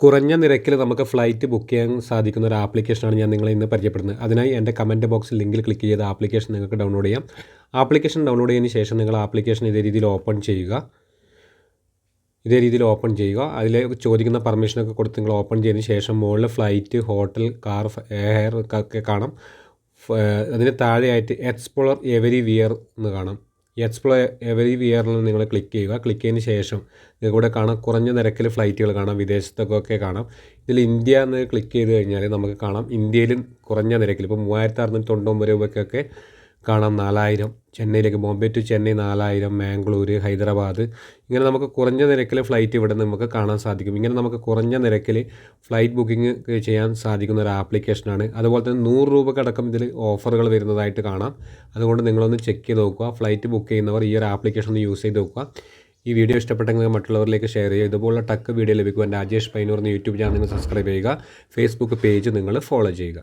കുറഞ്ഞ നിരക്കിൽ നമുക്ക് ഫ്ലൈറ്റ് ബുക്ക് ചെയ്യാൻ സാധിക്കുന്ന ഒരു ആപ്ലിക്കേഷനാണ് ഞാൻ നിങ്ങളെ ഇന്ന് പരിചയപ്പെടുന്നത്. അതിനായി എൻ്റെ കമൻറ്റ് ബോക്സിൽ ലിങ്കിൽ ക്ലിക്ക് ചെയ്ത് ആപ്ലിക്കേഷൻ നിങ്ങൾക്ക് ഡൗൺലോഡ് ചെയ്യാം. ആപ്ലിക്കേഷൻ ഡൗൺലോഡ് ചെയ്തതിന് ശേഷം നിങ്ങൾ ആപ്ലിക്കേഷൻ ഇതേ രീതിയിൽ ഓപ്പൺ ചെയ്യുക. അതിൽ ചോദിക്കുന്ന പെർമിഷനൊക്കെ കൊടുത്ത് നിങ്ങൾ ഓപ്പൺ ചെയ്തതിന് ശേഷം മുകളിൽ ഫ്ലൈറ്റ്, ഹോട്ടൽ, കാർ, എയർ ഒക്കെ കാണാം. അതിന് താഴെയായിട്ട് എക്സ്പ്ലോർ എവരിവിയർ എന്ന് കാണാം. എക്സ്പ്ലോർ എവരിവിയറിൽ നിങ്ങൾ ക്ലിക്ക് ചെയ്യുക. ക്ലിക്ക് ചെയ്തതിന് ശേഷം നിങ്ങൾക്ക് ഇവിടെ കാണാം കുറഞ്ഞ നിരക്കിൽ ഫ്ലൈറ്റുകൾ കാണാം, വിദേശത്തൊക്കെ കാണാം. ഇതിൽ ഇന്ത്യ എന്ന് ക്ലിക്ക് ചെയ്ത് കഴിഞ്ഞാൽ നമുക്ക് കാണാം ഇന്ത്യയിലും കുറഞ്ഞ നിരക്കിൽ ഇപ്പോൾ 3699 രൂപയ്ക്കൊക്കെ കാണാം 4000. ചെന്നൈയിലേക്ക്, ബോംബെ ടു ചെന്നൈ 4000, മാംഗ്ലൂർ, ഹൈദരാബാദ്, ഇങ്ങനെ നമുക്ക് കുറഞ്ഞ നിരക്കിൽ ഫ്ലൈറ്റ് ഇവിടെ നമുക്ക് കാണാൻ സാധിക്കും. ഇങ്ങനെ നമുക്ക് കുറഞ്ഞ നിരക്കിൽ ഫ്ലൈറ്റ് ബുക്കിംഗ് ചെയ്യാൻ സാധിക്കുന്ന ഒരു ആപ്ലിക്കേഷനാണ്. അതുപോലെ തന്നെ 100 രൂപക്കടക്കം ഇതിൽ ഓഫറുകൾ വരുന്നതായിട്ട് കാണാം. അതുകൊണ്ട് നിങ്ങളൊന്ന് ചെക്ക് ചെയ്ത് നോക്കുക. ഫ്ലൈറ്റ് ബുക്ക് ചെയ്യുന്നവർ ഈ ഒരു ആപ്ലിക്കേഷൻ ഒന്ന് യൂസ് ചെയ്ത് നോക്കുക. ഈ വീഡിയോ ഇഷ്ടപ്പെട്ടെങ്കിൽ മറ്റുള്ളവരിലേക്ക് ഷെയർ ചെയ്യുക. ഇതുപോലുള്ള ടക്ക് വീഡിയോ ലഭിക്കുവാൻ രാജേഷ് പൈനൂർ എന്ന യൂട്യൂബ് ചാനൽ നിങ്ങൾ സബ്സ്ക്രൈബ് ചെയ്യുക. ഫേസ്ബുക്ക് പേജ് നിങ്ങൾ ഫോളോ ചെയ്യുക.